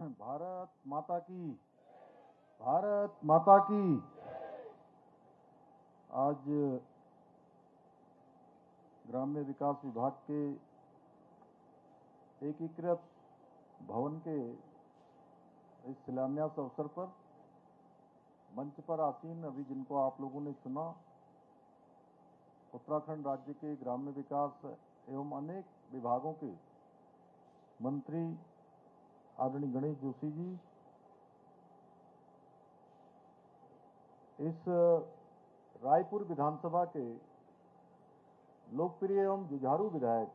भारत माता की, भारत माता की। आज ग्राम्य विकास विभाग के एकीकृत भवन के इस शिलान्यास अवसर पर मंच पर आसीन अभी जिनको आप लोगों ने सुना, उत्तराखंड राज्य के ग्राम्य विकास एवं अनेक विभागों के मंत्री आदरणीय गणेश जोशी जी, इस रायपुर विधानसभा के लोकप्रिय एवं जुझारू विधायक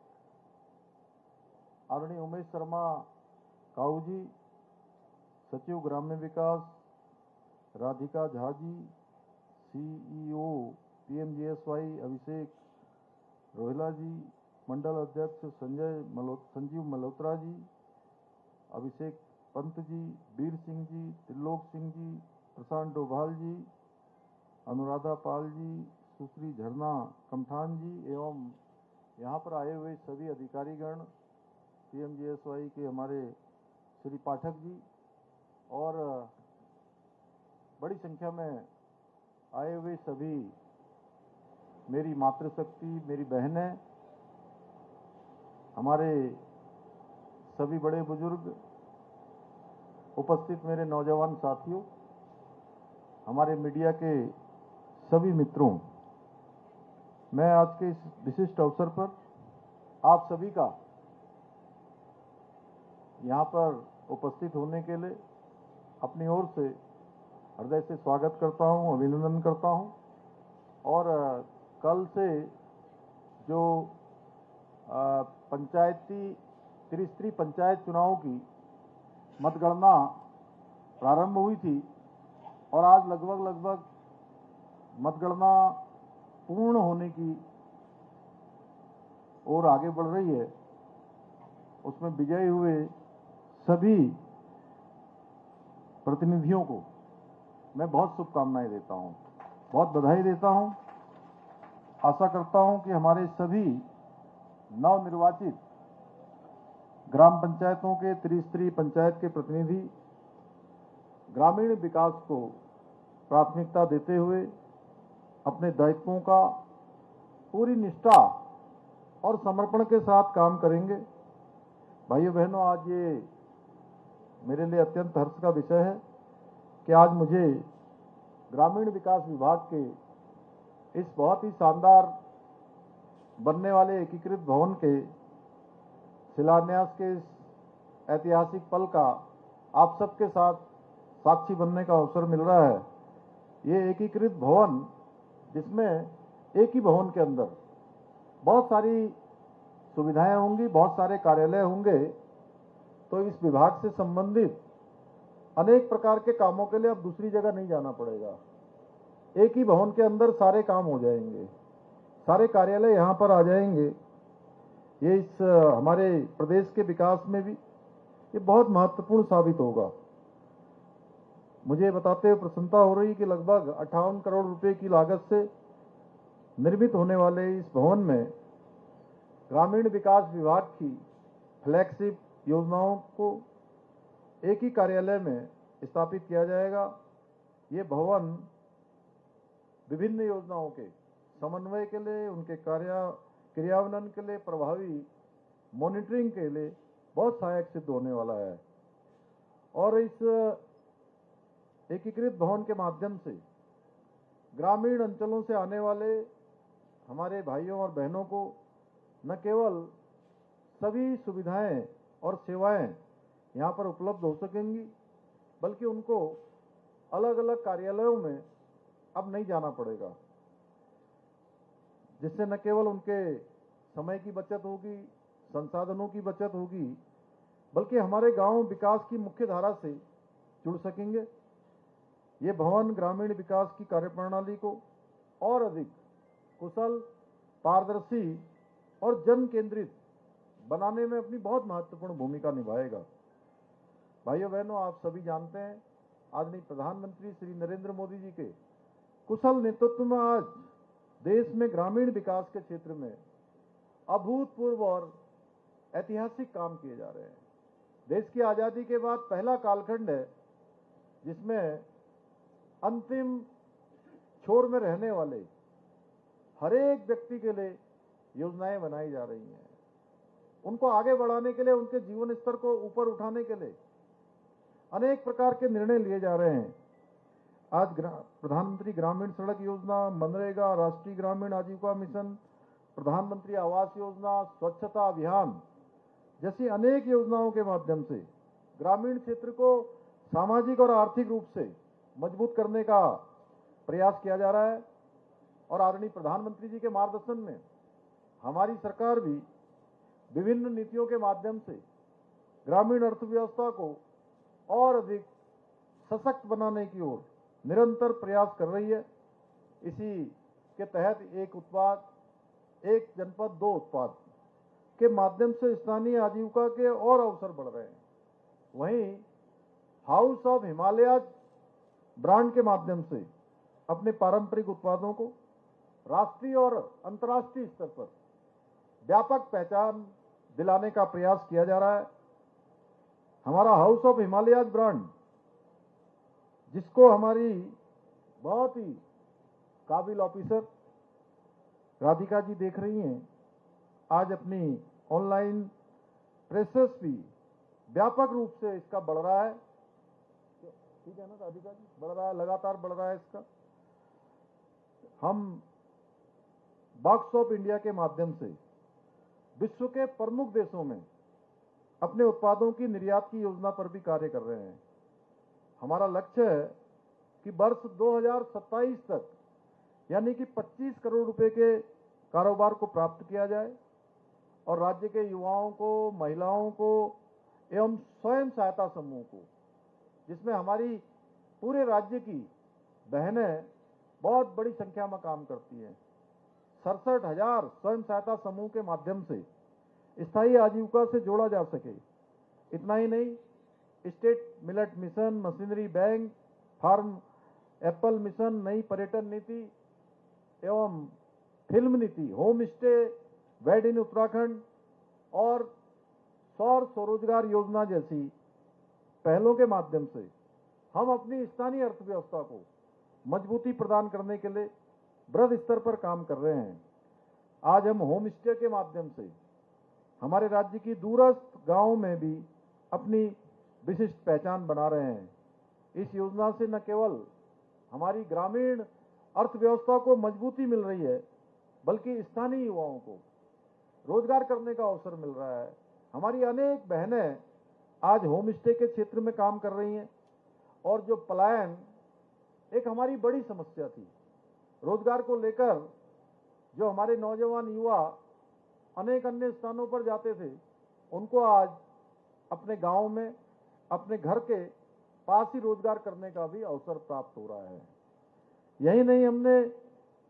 आदरणीय उमेश शर्मा काऊ जी, सचिव ग्राम्य विकास राधिका झा जी, सीईओ पीएमजीएसवाई अभिषेक रोहिला जी, मंडल अध्यक्ष संजीव मल्होत्रा जी, अभिषेक पंत जी, वीर सिंह जी, त्रिलोक सिंह जी, प्रशांत डोभाल जी, अनुराधा पाल जी, सुश्री झरना कमठान जी एवं यहाँ पर आए हुए सभी अधिकारीगण, पीएमजीएसवाई के हमारे श्री पाठक जी और बड़ी संख्या में आए हुए सभी मेरी मातृशक्ति, मेरी बहनें, हमारे सभी बड़े बुजुर्ग, उपस्थित मेरे नौजवान साथियों, हमारे मीडिया के सभी मित्रों, मैं आज के इस विशिष्ट अवसर पर आप सभी का यहाँ पर उपस्थित होने के लिए अपनी ओर से हृदय से स्वागत करता हूँ, अभिनंदन करता हूँ। और कल से जो पंचायती त्रिस्तरीय पंचायत चुनाव की मतगणना प्रारंभ हुई थी और आज लगभग मतगणना पूर्ण होने की ओर आगे बढ़ रही है। उसमें विजयी हुए सभी प्रतिनिधियों को मैं बहुत शुभकामनाएं देता हूं, बहुत बधाई देता हूं। आशा करता हूं कि हमारे सभी नवनिर्वाचित ग्राम पंचायतों के त्रिस्तरीय पंचायत के प्रतिनिधि ग्रामीण विकास को प्राथमिकता देते हुए अपने दायित्वों का पूरी निष्ठा और समर्पण के साथ काम करेंगे। भाइयों बहनों, आज ये मेरे लिए अत्यंत हर्ष का विषय है कि आज मुझे ग्रामीण विकास विभाग के इस बहुत ही शानदार बनने वाले एकीकृत भवन के शिलान्यास के इस ऐतिहासिक पल का आप सबके साथ साक्षी बनने का अवसर मिल रहा है। ये एकीकृत भवन, जिसमें एक ही भवन के अंदर बहुत सारी सुविधाएं होंगी, बहुत सारे कार्यालय होंगे, तो इस विभाग से संबंधित अनेक प्रकार के कामों के लिए अब दूसरी जगह नहीं जाना पड़ेगा। एक ही भवन के अंदर सारे काम हो जाएंगे, सारे कार्यालय यहाँ पर आ जाएंगे। ये इस हमारे प्रदेश के विकास में भी ये बहुत महत्वपूर्ण साबित होगा। मुझे बताते हुए प्रसन्नता हो रही कि लगभग 58 करोड़ रुपए की लागत से निर्मित होने वाले इस भवन में ग्रामीण विकास विभाग की फ्लैगशिप योजनाओं को एक ही कार्यालय में स्थापित किया जाएगा। ये भवन विभिन्न योजनाओं के समन्वय के लिए, उनके क्रियान्वयन के लिए, प्रभावी मॉनिटरिंग के लिए बहुत सहायक सिद्ध होने वाला है। और इस एकीकृत भवन के माध्यम से ग्रामीण अंचलों से आने वाले हमारे भाइयों और बहनों को न केवल सभी सुविधाएं और सेवाएं यहाँ पर उपलब्ध हो सकेंगी, बल्कि उनको अलग अलग कार्यालयों में अब नहीं जाना पड़ेगा, जिससे न केवल उनके समय की बचत होगी, संसाधनों की बचत होगी, बल्कि हमारे गांव विकास की मुख्य धारा से जुड़ सकेंगे। ये भवन ग्रामीण विकास की कार्यप्रणाली को और अधिक कुशल, पारदर्शी और जन केंद्रित बनाने में अपनी बहुत महत्वपूर्ण भूमिका निभाएगा। भाइयों बहनों, आप सभी जानते हैं, आदरणीय प्रधानमंत्री श्री नरेंद्र मोदी जी के कुशल नेतृत्व में आज देश में ग्रामीण विकास के क्षेत्र में अभूतपूर्व और ऐतिहासिक काम किए जा रहे हैं। देश की आजादी के बाद पहला कालखंड है जिसमें अंतिम छोर में रहने वाले हर एक व्यक्ति के लिए योजनाएं बनाई जा रही हैं। उनको आगे बढ़ाने के लिए, उनके जीवन स्तर को ऊपर उठाने के लिए अनेक प्रकार के निर्णय लिए जा रहे हैं। आज प्रधानमंत्री ग्रामीण सड़क योजना, मनरेगा, राष्ट्रीय ग्रामीण आजीविका मिशन, प्रधानमंत्री आवास योजना, स्वच्छता अभियान जैसी अनेक योजनाओं के माध्यम से ग्रामीण क्षेत्र को सामाजिक और आर्थिक रूप से मजबूत करने का प्रयास किया जा रहा है। और आदरणीय प्रधानमंत्री जी के मार्गदर्शन में हमारी सरकार भी विभिन्न नीतियों के माध्यम से ग्रामीण अर्थव्यवस्था को और अधिक सशक्त बनाने की ओर निरंतर प्रयास कर रही है। इसी के तहत एक उत्पाद, एक जनपद, दो उत्पाद के माध्यम से स्थानीय आजीविका के और अवसर बढ़ रहे हैं। वहीं हाउस ऑफ हिमालयाज ब्रांड के माध्यम से अपने पारंपरिक उत्पादों को राष्ट्रीय और अंतर्राष्ट्रीय स्तर पर व्यापक पहचान दिलाने का प्रयास किया जा रहा है। हमारा हाउस ऑफ हिमालयाज ब्रांड, जिसको हमारी बहुत ही काबिल ऑफिसर राधिका जी देख रही हैं, आज अपनी ऑनलाइन प्रेसेस भी व्यापक रूप से इसका बढ़ रहा है। ठीक है ना राधिका जी, बढ़ रहा है, लगातार बढ़ रहा है इसका। हम बॉक्स ऑफ इंडिया के माध्यम से विश्व के प्रमुख देशों में अपने उत्पादों की निर्यात की योजना पर भी कार्य कर रहे हैं। हमारा लक्ष्य है कि वर्ष 2027 तक यानी कि 25 करोड़ रुपए के कारोबार को प्राप्त किया जाए और राज्य के युवाओं को, महिलाओं को एवं स्वयं सहायता समूह को, जिसमें हमारी पूरे राज्य की बहनें बहुत बड़ी संख्या में काम करती हैं, 67,000 स्वयं सहायता समूह के माध्यम से स्थायी आजीविका से जोड़ा जा सके। इतना ही नहीं, state millet mission, machinery bank, farm apple mission, नई पर्यटन नीति एवं फिल्म नीति, home stay, wed in Uttarakhand और सौर स्वरोजगार योजना जैसी पहलों के माध्यम से हम अपनी स्थानीय अर्थव्यवस्था को मजबूती प्रदान करने के लिए बृहद स्तर पर काम कर रहे हैं। आज हम होम स्टे के माध्यम से हमारे राज्य की दूरस्थ गांवों में भी अपनी विशिष्ट पहचान बना रहे हैं। इस योजना से न केवल हमारी ग्रामीण अर्थव्यवस्था को मजबूती मिल रही है, बल्कि स्थानीय युवाओं को रोजगार करने का अवसर मिल रहा है। हमारी अनेक बहनें आज होम स्टे के क्षेत्र में काम कर रही हैं और जो पलायन एक हमारी बड़ी समस्या थी रोजगार को लेकर, जो हमारे नौजवान युवा अनेक अन्य स्थानों पर जाते थे, उनको आज अपने गांव में, अपने घर के पास ही रोजगार करने का भी अवसर प्राप्त हो रहा है। यही नहीं, हमने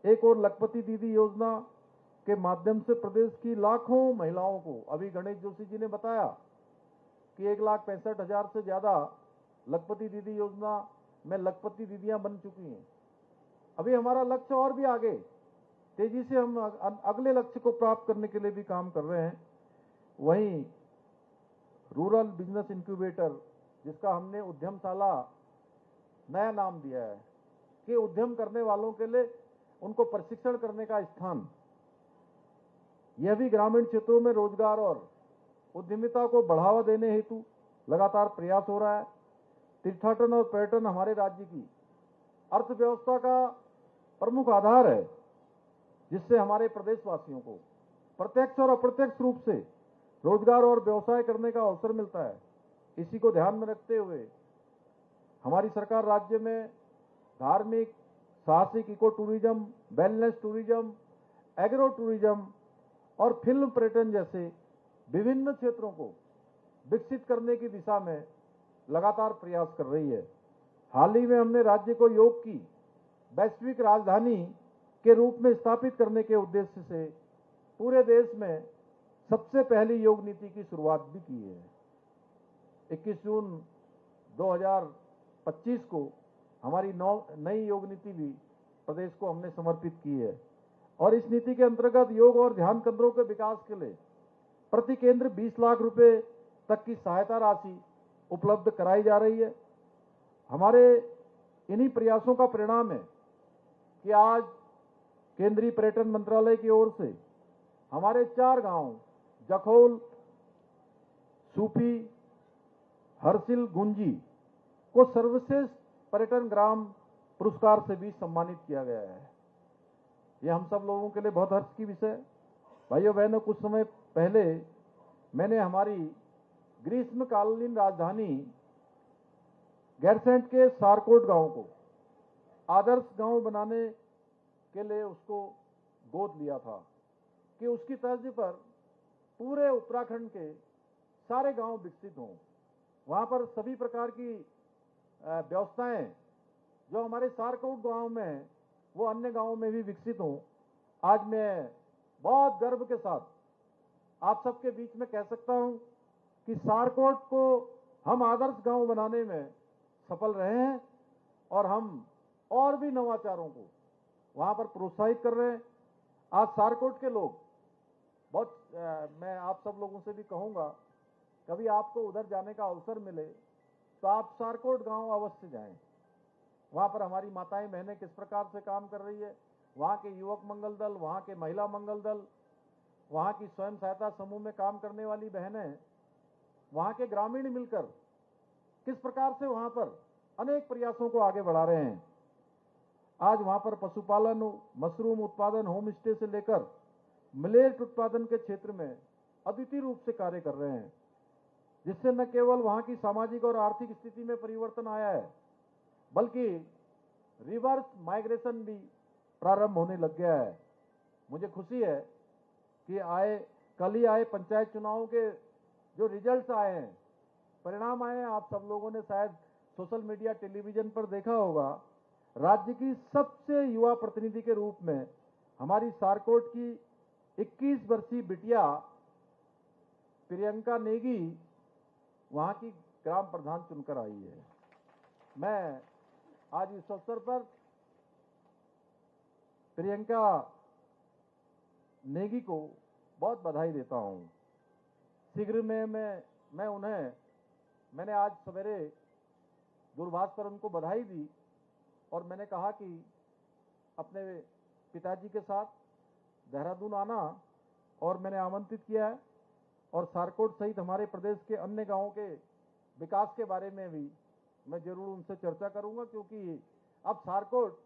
एक और लखपति दीदी योजना के माध्यम से प्रदेश की लाखों महिलाओं को, अभी गणेश जोशी जी ने बताया कि 1,65,000 से ज्यादा लखपति दीदी योजना में लखपति दीदियां बन चुकी हैं। अभी हमारा लक्ष्य और भी आगे तेजी से हम अगले लक्ष्य को प्राप्त करने के लिए भी काम कर रहे हैं। वहीं रूरल बिजनेस इंक्यूबेटर, जिसका हमने उद्यमशाला नया नाम दिया है, कि उद्यम करने वालों के लिए उनको प्रशिक्षण करने का स्थान, यह भी ग्रामीण क्षेत्रों में रोजगार और उद्यमिता को बढ़ावा देने हेतु लगातार प्रयास हो रहा है। तीर्थाटन और पर्यटन हमारे राज्य की अर्थव्यवस्था का प्रमुख आधार है, जिससे हमारे प्रदेशवासियों को प्रत्यक्ष और अप्रत्यक्ष रूप से रोजगार और व्यवसाय करने का अवसर मिलता है। इसी को ध्यान में रखते हुए हमारी सरकार राज्य में धार्मिक, साहसिक eco tourism, wellness tourism, agro tourism और फिल्म पर्यटन जैसे विभिन्न क्षेत्रों को विकसित करने की दिशा में लगातार प्रयास कर रही है। हाल ही में हमने राज्य को योग की वैश्विक राजधानी के रूप में स्थापित करने के उद्देश्य से पूरे देश में सबसे पहली योग नीति की शुरुआत भी की है। 21 जून 2025 को हमारी नई योग नीति भी प्रदेश को हमने समर्पित की है और इस नीति के अंतर्गत योग और ध्यान केंद्रों के विकास के लिए प्रति केंद्र 20 लाख रुपए तक की सहायता राशि उपलब्ध कराई जा रही है। हमारे इन्हीं प्रयासों का परिणाम है कि आज केंद्रीय पर्यटन मंत्रालय की ओर से हमारे 4 गांव जखौल, सूफी, हरसिल, गुंजी को सर्वश्रेष्ठ पर्यटन ग्राम पुरस्कार से भी सम्मानित किया गया है। यह हम सब लोगों के लिए बहुत हर्ष की विषय है। भाइयों बहनों, कुछ समय पहले मैंने हमारी ग्रीष्मकालीन राजधानी गैरसैंण के सारकोट गांव को आदर्श गांव बनाने के लिए उसको गोद लिया था कि उसकी तर्ज पर पूरे उत्तराखंड के सारे गांव विकसित हों। वहां पर सभी प्रकार की व्यवस्थाएं जो हमारे सारकोट गांव में है वो अन्य गांवों में भी विकसित हों। आज मैं बहुत गर्व के साथ आप सबके बीच में कह सकता हूं कि सारकोट को हम आदर्श गांव बनाने में सफल रहे हैं और हम और भी नवाचारों को वहां पर प्रोत्साहित कर रहे हैं। आज सारकोट के लोग बहुत मैं आप सब लोगों से भी कहूंगा, कभी आपको उधर जाने का अवसर मिले तो आप सारकोट गांव अवश्य जाएं। वहां पर हमारी माताएं बहनें किस प्रकार से काम कर रही है, वहां के युवक मंगल दल, वहां के महिला मंगल दल, वहां की स्वयं सहायता समूह में काम करने वाली बहनें, वहां के ग्रामीण मिलकर किस प्रकार से वहां पर अनेक प्रयासों को आगे बढ़ा रहे हैं। आज वहां पर पशुपालन, मशरूम उत्पादन, होम स्टे से लेकर मिलेट उत्पादन के क्षेत्र में अद्वितीय रूप से कार्य कर रहे हैं, जिससे न केवल वहां की सामाजिक और आर्थिक स्थिति में परिवर्तन आया है बल्कि रिवर्स माइग्रेशन भी प्रारंभ होने लग गया है। मुझे खुशी है कि कल ही आए पंचायत चुनावों के जो रिजल्ट्स आए हैं, परिणाम आए हैं, आप सब लोगों ने शायद सोशल मीडिया, टेलीविजन पर देखा होगा। राज्य की सबसे युवा प्रतिनिधि के रूप में हमारी सारकोट की 21 वर्षीय बिटिया प्रियंका नेगी वहां की ग्राम प्रधान चुनकर आई है। मैं आज इस अवसर पर प्रियंका नेगी को बहुत बधाई देता हूं। शीघ्र में मैंने आज सवेरे दूरभाष पर उनको बधाई दी और मैंने कहा कि अपने पिताजी के साथ देहरादून आना, और मैंने आमंत्रित किया है और सारकोट सहित हमारे प्रदेश के अन्य गांवों के विकास के बारे में भी मैं जरूर उनसे चर्चा करूंगा, क्योंकि अब सारकोट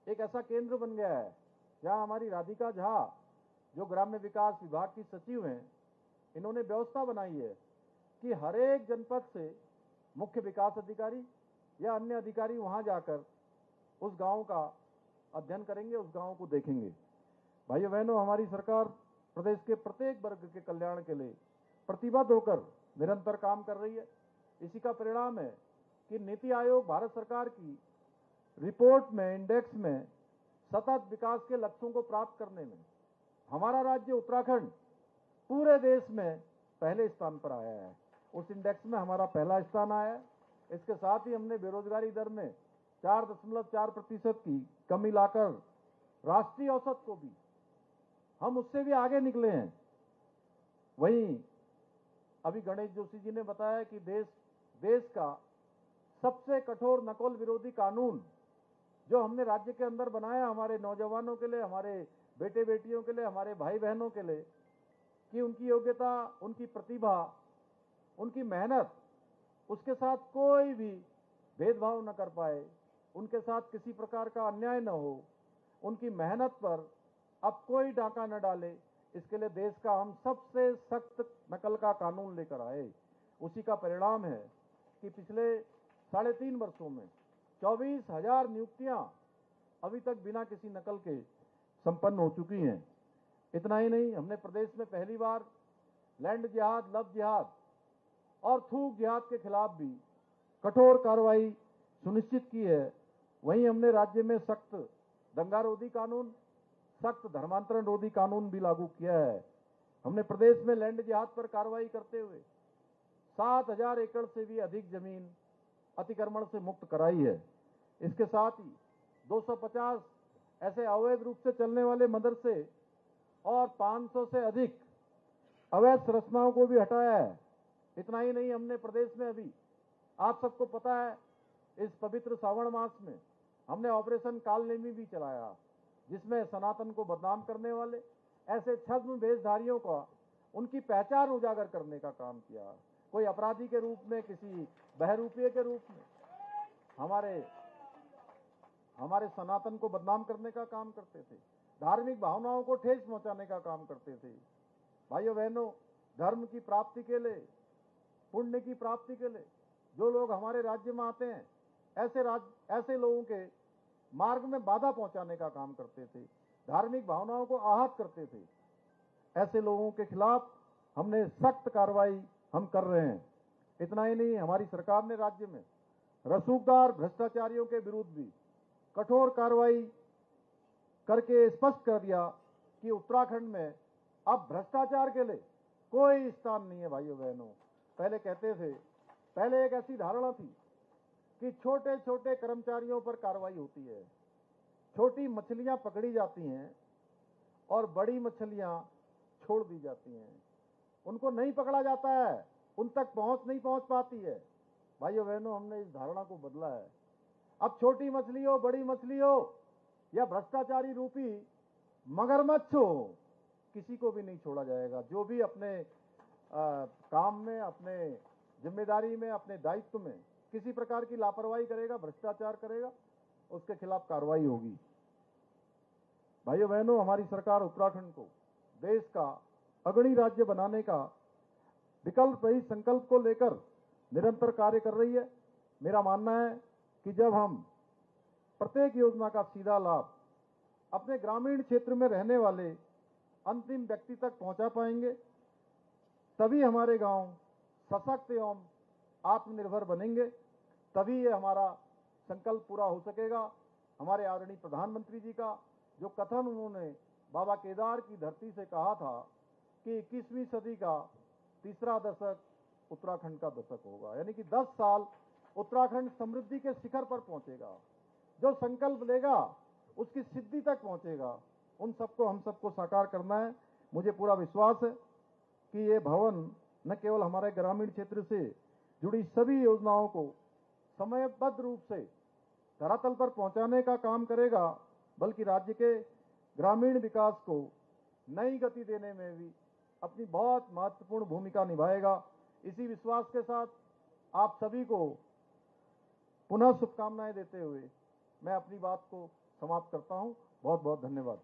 एक ऐसा केंद्र बन गया है जहां हमारी राधिका झा जो ग्राम्य विकास विभाग की सचिव हैं, इन्होंने व्यवस्था बनाई है कि हर एक जनपद से मुख्य विकास अधिकारी या अन्य अधिकारी वहां जाकर उस गांव का अध्ययन करेंगे, उस गांव को देखेंगे। भाइयों बहनों, हमारी सरकार प्रदेश के प्रत्येक वर्ग के कल्याण के लिए प्रतिबद्ध होकर निरंतर काम कर रही है। इसी का परिणाम है कि नीति आयोग भारत सरकार की रिपोर्ट में, इंडेक्स में सतत विकास के लक्ष्यों को प्राप्त करने में हमारा राज्य उत्तराखंड पूरे देश में पहले स्थान पर आया है। उस इंडेक्स में हमारा पहला स्थान आया है। इसके साथ ही हमने बेरोजगारी दर में 4.4% की कमी लाकर राष्ट्रीय औसत को भी हम उससे भी आगे निकले हैं। वहीं अभी गणेश जोशी जी ने बताया कि देश का सबसे कठोर नकल विरोधी कानून जो हमने राज्य के अंदर बनाया हमारे नौजवानों के लिए, हमारे बेटे बेटियों के लिए, हमारे भाई बहनों के लिए, कि उनकी योग्यता, उनकी प्रतिभा, उनकी मेहनत, उसके साथ कोई भी भेदभाव न कर पाए, उनके साथ किसी प्रकार का अन्याय न हो, उनकी मेहनत पर अब कोई डाका न डाले, इसके लिए देश का हम सबसे सख्त नकल का कानून लेकर आए। उसी का परिणाम है कि पिछले 3.5 वर्षों में 24,000 नियुक्तियां अभी तक बिना किसी नकल के संपन्न हो चुकी हैं। इतना ही नहीं, हमने प्रदेश में पहली बार लैंड जिहाद, लव जिहाद और थूक जिहाद के खिलाफ भी कठोर कार्रवाई सुनिश्चित की है। वहीं हमने राज्य में सख्त दंगा रोधी कानून, सख्त धर्मांतरण रोधी कानून भी लागू किया है। हमने प्रदेश में लैंड जिहाद पर कार्रवाई करते हुए 7,000 एकड़ से भी अधिक जमीन अतिक्रमण से मुक्त कराई है। इसके साथ ही 250 ऐसे अवैध रूप से चलने वाले मदरसे और 500 से अधिक अवैध संरचनाओं को भी हटाया है। इतना ही नहीं, हमने प्रदेश में अभी, आप सबको पता है, इस पवित्र सावन मास में हमने ऑपरेशन कालनेमी भी चलाया, जिसमें सनातन को बदनाम करने वाले ऐसे छद्म वेशधारियों का उनकी पहचान उजागर करने का काम किया। कोई अपराधी के रूप में, किसी बहरूपीय के रूप में हमारे सनातन को बदनाम करने का काम करते थे, धार्मिक भावनाओं को ठेस पहुंचाने का काम करते थे। भाइयों बहनों, धर्म की प्राप्ति के लिए, पुण्य की प्राप्ति के लिए जो लोग हमारे राज्य में आते हैं, ऐसे लोगों के मार्ग में बाधा पहुंचाने का काम करते थे, धार्मिक भावनाओं को आहत करते थे। ऐसे लोगों के खिलाफ हमने सख्त कार्रवाई हम कर रहे हैं। इतना ही नहीं, हमारी सरकार ने राज्य में रसूखदार भ्रष्टाचारियों के विरुद्ध भी कठोर कार्रवाई करके स्पष्ट कर दिया कि उत्तराखंड में अब भ्रष्टाचार के लिए कोई स्थान नहीं है। भाइयों बहनों, पहले एक ऐसी धारणा थी कि छोटे छोटे कर्मचारियों पर कार्रवाई होती है, छोटी मछलियां पकड़ी जाती हैं और बड़ी मछलियां छोड़ दी जाती हैं, उनको नहीं पकड़ा जाता है, उन तक पहुंच नहीं पहुंच पाती है। भाइयों बहनों, हमने इस धारणा को बदला है। अब छोटी मछली हो, बड़ी मछली हो या भ्रष्टाचारी रूपी मगरमच्छ हो, किसी को भी नहीं छोड़ा जाएगा। जो भी अपने काम में, अपने जिम्मेदारी में, अपने दायित्व में किसी प्रकार की लापरवाही करेगा, भ्रष्टाचार करेगा, उसके खिलाफ कार्रवाई होगी। भाइयों बहनों, हमारी सरकार उत्तराखंड को देश का अग्रणी राज्य बनाने का विकल्प रहित संकल्प को लेकर निरंतर कार्य कर रही है। मेरा मानना है कि जब हम प्रत्येक योजना का सीधा लाभ अपने ग्रामीण क्षेत्र में रहने वाले अंतिम व्यक्ति तक पहुंचा पाएंगे, तभी हमारे गांव सशक्त एवं आत्मनिर्भर बनेंगे, तभी ये हमारा संकल्प पूरा हो सकेगा। हमारे आदरणीय प्रधानमंत्री जी का जो कथन उन्होंने बाबा केदार की धरती से कहा था कि 21वीं सदी का तीसरा दशक उत्तराखंड का दशक होगा, यानी कि 10 साल उत्तराखंड समृद्धि के शिखर पर पहुंचेगा। जो संकल्प लेगा उसकी सिद्धि तक पहुंचेगा। उन सबको हम सबको साकार करना है। मुझे पूरा विश्वास है कि ये भवन न केवल हमारे ग्रामीण क्षेत्र से जुड़ी सभी योजनाओं को समयबद्ध रूप से धरातल पर पहुंचाने का काम करेगा, बल्कि राज्य के ग्रामीण विकास को नई गति देने में भी अपनी बहुत महत्वपूर्ण भूमिका निभाएगा। इसी विश्वास के साथ आप सभी को पुनः शुभकामनाएं देते हुए मैं अपनी बात को समाप्त करता हूं। बहुत बहुत धन्यवाद।